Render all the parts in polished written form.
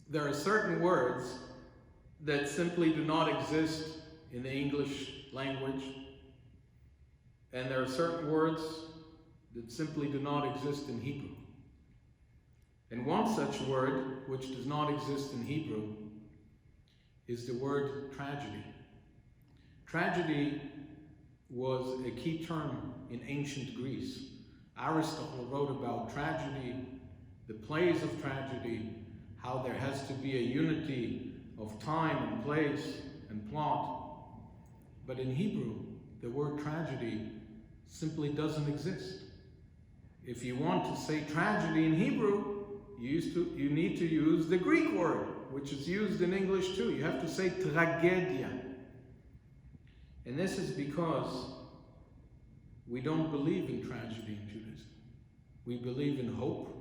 There are certain words that simply do not exist in the English language, and there are certain words that simply do not exist in Hebrew. And one such word, which does not exist in Hebrew, is the word tragedy. Tragedy was a key term in ancient Greece. Aristotle wrote about tragedy, the plays of tragedy, how there has to be a unity of time and place and plot. But in Hebrew, the word tragedy simply doesn't exist. If you want to say tragedy in Hebrew, you need to use the Greek word, which is used in English too. You have to say tragedia. And this is because we don't believe in tragedy in Judaism. We believe in hope,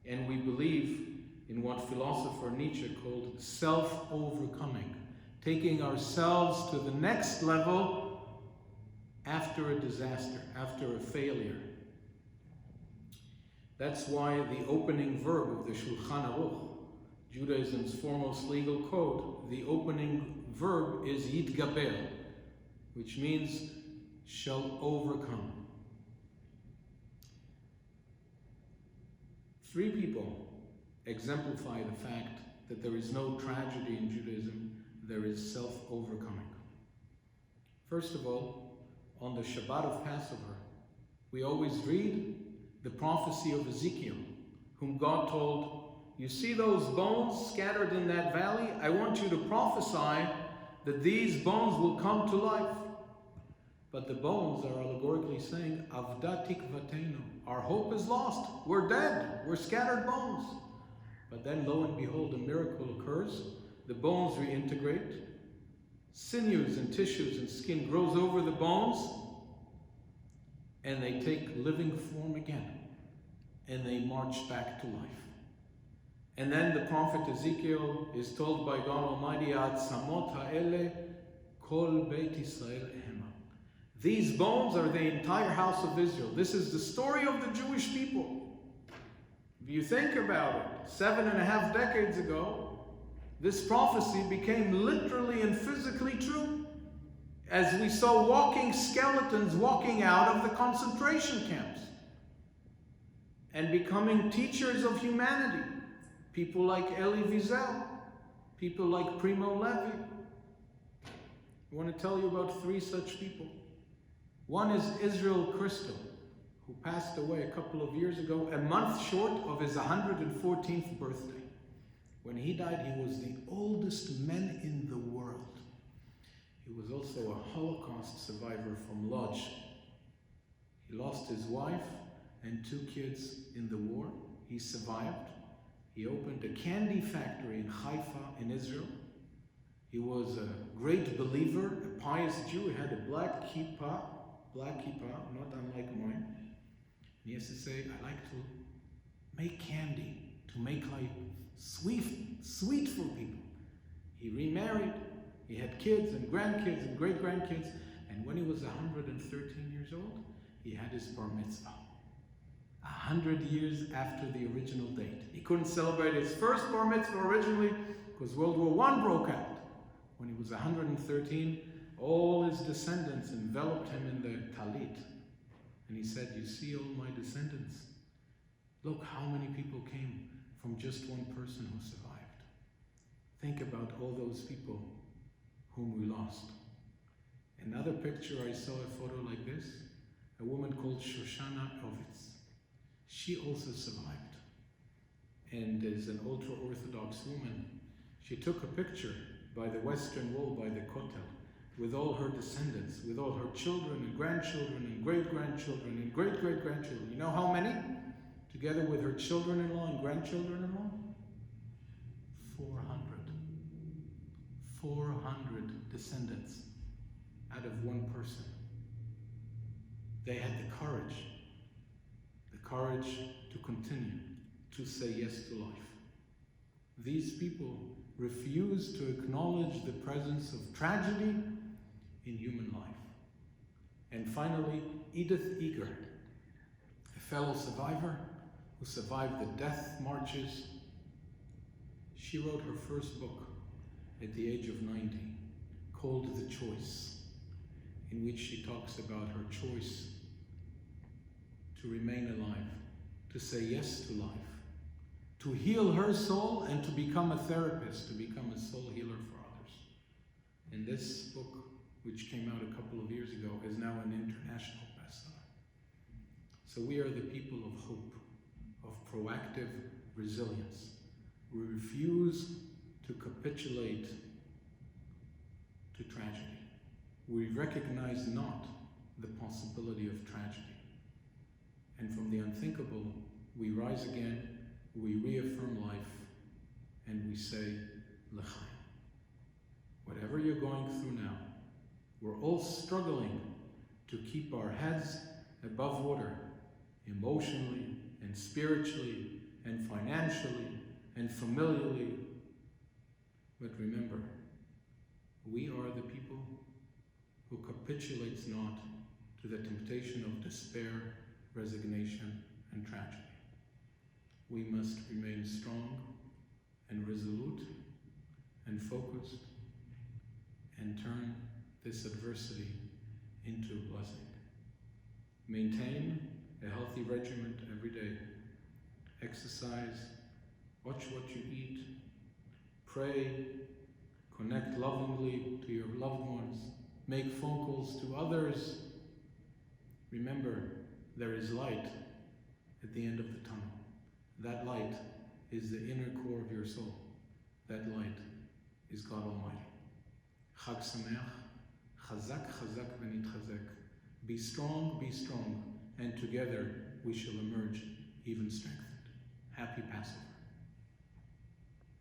and we believe in what philosopher Nietzsche called self-overcoming, taking ourselves to the next level after a disaster, after a failure. That's why the opening verb of the Shulchan Aruch, Judaism's foremost legal code, the opening verb is yitgaber, which means shall overcome. 3 people exemplify the fact that there is no tragedy in Judaism, there is self-overcoming. First of all, on the Shabbat of Passover, we always read the prophecy of Ezekiel, whom God told, you see those bones scattered in that valley? I want you to prophesy that these bones will come to life. But the bones are allegorically saying, Avda tikvatenu, our hope is lost, we're dead, we're scattered bones. But then lo and behold, a miracle occurs, the bones reintegrate, sinews and tissues and skin grows over the bones, and they take living form again, and they march back to life. And then the prophet Ezekiel is told by God Almighty, Atzamot ha'ele kol Beit Yisrael hema. These bones are the entire house of Israel. This is the story of the Jewish people. If you think about it, 7.5 decades ago, this prophecy became literally and physically true, as we saw walking skeletons walking out of the concentration camps and becoming teachers of humanity. People like Elie Wiesel, people like Primo Levi. I want to tell you about 3 such people. One is Israel Crystal, who passed away a couple of years ago, a month short of his 114th birthday. When he died, he was the oldest man in the world. He was also a Holocaust survivor from Lodz. He lost his wife and 2 kids in the war. He survived. He opened a candy factory in Haifa in Israel. He was a great believer, a pious Jew. He had a black kippah, not unlike mine. And he used to say, I like to make candy, to make life sweet for people. He remarried. He had kids and grandkids and great-grandkids. And when he was 113 years old, he had his bar mitzvah. 100 years after the original date. He couldn't celebrate his first bar mitzvah originally because World War I broke out. When he was 113, all his descendants enveloped him in their talit. And he said, you see all my descendants? Look how many people came from just one person who survived. Think about all those people whom we lost. Another picture, I saw a photo like this, a woman called Shoshana Ovitz. She also survived, and is an ultra-Orthodox woman. She took a picture by the Western Wall, by the Kotel, with all her descendants, with all her children and grandchildren and great-grandchildren and great-great-grandchildren. You know how many? Together with her children-in-law and grandchildren-in-law? 400. 400 descendants out of one person. They had the courage to continue, to say yes to life. These people refuse to acknowledge the presence of tragedy in human life. And finally, Edith Eger, a fellow survivor who survived the death marches. She She wrote her first book at the age of 90, called The Choice, in which she talks about her choice to remain alive, to say yes to life, to heal her soul and to become a therapist, to become a soul healer for others. And this book, which came out a couple of years ago, is now an international bestseller. So we are the people of hope, of proactive resilience. We refuse to capitulate to tragedy. We recognize not the possibility of tragedy. And from the unthinkable, we rise again, we reaffirm life, and we say, L'chaim. Whatever you're going through now, we're all struggling to keep our heads above water, emotionally and spiritually and financially and familially. But remember, we are the people who capitulates not to the temptation of despair, resignation, and tragedy. We must remain strong and resolute and focused and turn this adversity into blessing. Maintain a healthy regimen every day. Exercise, watch what you eat, pray, connect lovingly to your loved ones, make phone calls to others. Remember, there is light at the end of the tunnel. That light is the inner core of your soul. That light is God Almighty. Chag Sameach, Chazak, Chazak v'nitchazek. Be strong, and together we shall emerge even strengthened. Happy Passover.